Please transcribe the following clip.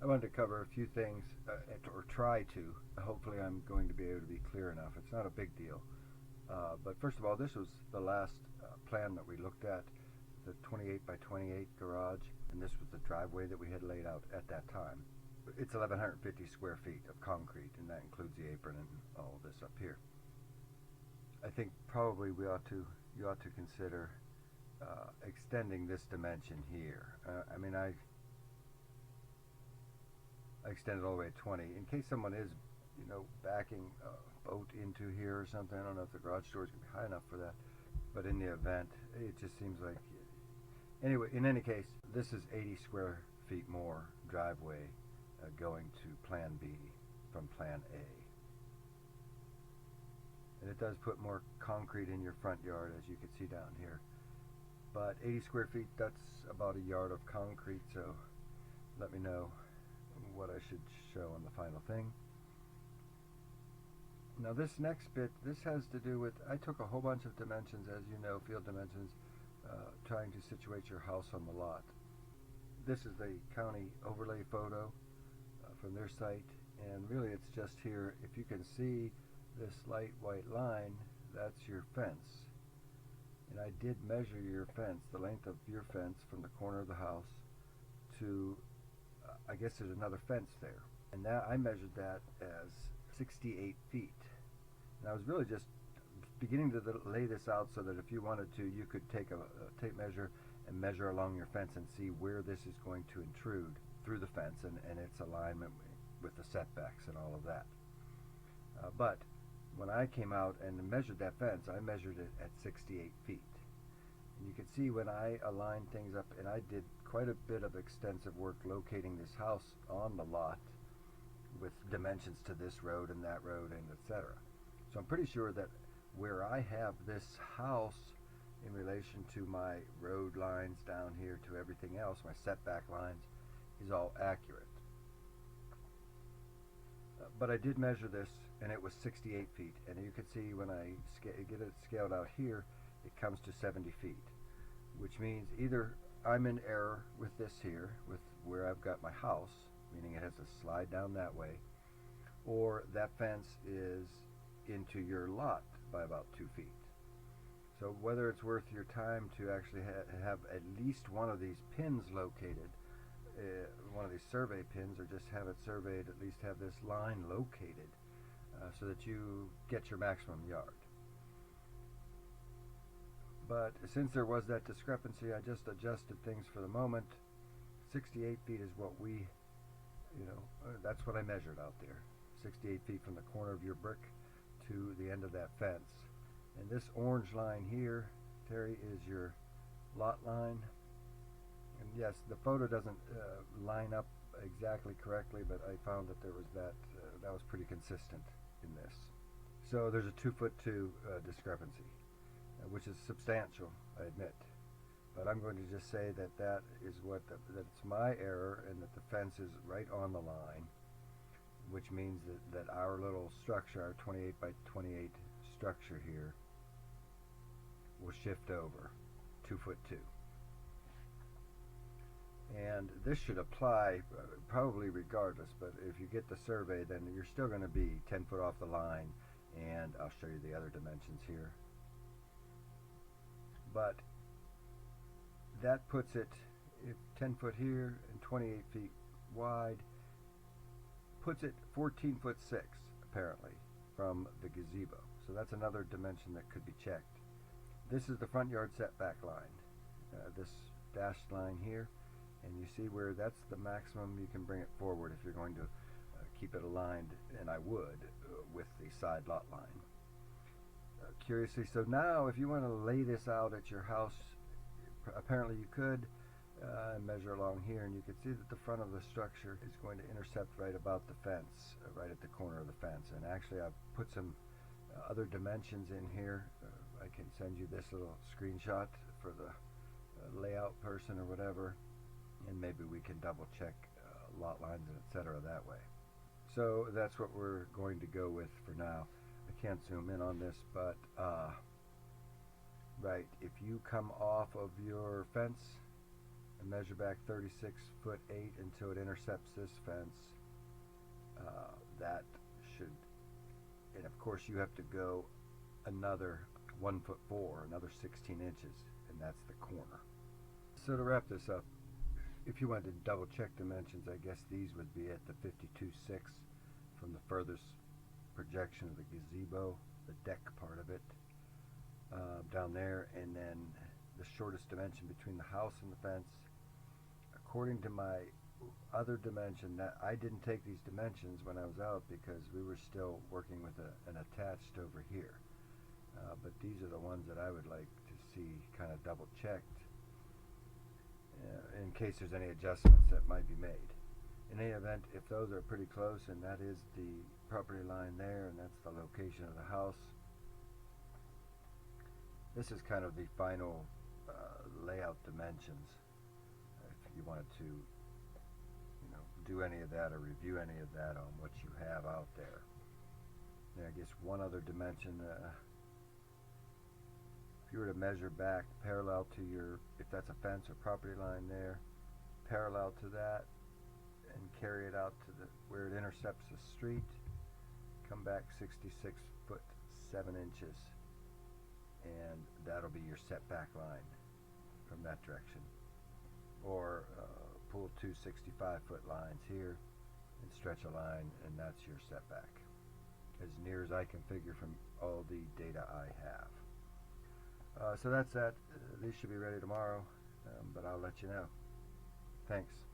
I wanted to cover a few things, or try to. Hopefully I'm going to be able to be clear enough. It's not a big deal. But first of all, this was the last plan that we looked at, the 28 by 28 garage, and this was the driveway that we had laid out at that time. It's 1,150 square feet of concrete, and that includes the apron and all of this up here. I think probably you ought to consider extending this dimension here. I extended all the way at 20 in case someone is, backing a boat into here or something. I don't know if the garage door is going to be high enough for that, but in the event, it just seems like. Anyway, in any case, this is 80 square feet more driveway going to Plan B from Plan A. And it does put more concrete in your front yard, as you can see down here. But 80 square feet, that's about a yard of concrete, so let me know what I should show on the final thing. Now this next bit, this has to do with, I took a whole bunch of dimensions, as you know, field dimensions, trying to situate your house on the lot. This is the county overlay photo from their site, and really it's just here. If you can see this light white line, that's your fence. And I did measure your fence, the length of your fence from the corner of the house to, I guess there's another fence there. And now I measured that as 68 feet. And I was really just beginning to lay this out so that if you wanted to, you could take a tape measure and measure along your fence and see where this is going to intrude through the fence and its alignment with the setbacks and all of that. But when I came out and measured that fence, I measured it at 68 feet. And you can see when I aligned things up, and I did quite a bit of extensive work locating this house on the lot with dimensions to this road and that road and etc. So I'm pretty sure that where I have this house in relation to my road lines down here to everything else, my setback lines, is all accurate. But I did measure this, and it was 68 feet. And you can see when I get it scaled out here, it comes to 70 feet, which means either I'm in error with this here, with where I've got my house, meaning it has to slide down that way, or that fence is into your lot by about 2 feet. So whether it's worth your time to actually have at least one of these pins located, one of these survey pins, or just have it surveyed, at least have this line located so that you get your maximum yard. But since there was that discrepancy, I just adjusted things for the moment. 68 feet is what that's what I measured out there. 68 feet from the corner of your brick to the end of that fence. And this orange line here, Terry, is your lot line. And yes, the photo doesn't line up exactly correctly, but I found that there was that was pretty consistent in this. So there's a 2'2" discrepancy, which is substantial, I admit. But I'm going to just say that that is that it's my error, and that the fence is right on the line, which means that our little structure, our 28 by 28 structure here, will shift over 2'2". And this should apply probably regardless, but if you get the survey, then you're still going to be 10 foot off the line, and I'll show you the other dimensions here. But that puts it, if 10 foot here and 28 feet wide, puts it 14'6" apparently from the gazebo. So that's another dimension that could be checked. This is the front yard setback line, this dashed line here, and you see where that's the maximum you can bring it forward if you're going to keep it aligned, and I would, with the side lot line. Curiously, so now if you want to lay this out at your house, apparently you could measure along here, and you can see that the front of the structure is going to intercept right about the fence, right at the corner of the fence. And actually I've put some other dimensions in here. I can send you this little screenshot for the layout person or whatever, and maybe we can double check lot lines and etc. that way. So that's what we're going to go with for now. I can't zoom in on this, but right, if you come off of your fence and measure back 36'8" until it intercepts this fence. That should, and of course you have to go another 1'4", another 16 inches, and that's the corner. So to wrap this up, if you wanted to double check dimensions, I guess these would be at the 52.6 from the furthest projection of the gazebo, the deck part of it, down there, and then the shortest dimension between the house and the fence. According to my other dimension, that I didn't take these dimensions when I was out because we were still working with an attached over here. But these are the ones that I would like to see kind of double checked in case there's any adjustments that might be made. In any event, if those are pretty close, and that is the property line there, and that's the location of the house, this is kind of the final layout dimensions. If you wanted to, do any of that or review any of that on what you have out there. And I guess one other dimension, if you were to measure back parallel to your, if that's a fence or property line there, parallel to that, and carry it out to where it intercepts the street, come back 66'7" and that'll be your setback line from that direction. Or pull two 65-foot lines here and stretch a line, and that's your setback, as near as I can figure from all the data I have. So that's that. These should be ready tomorrow, but I'll let you know. Thanks.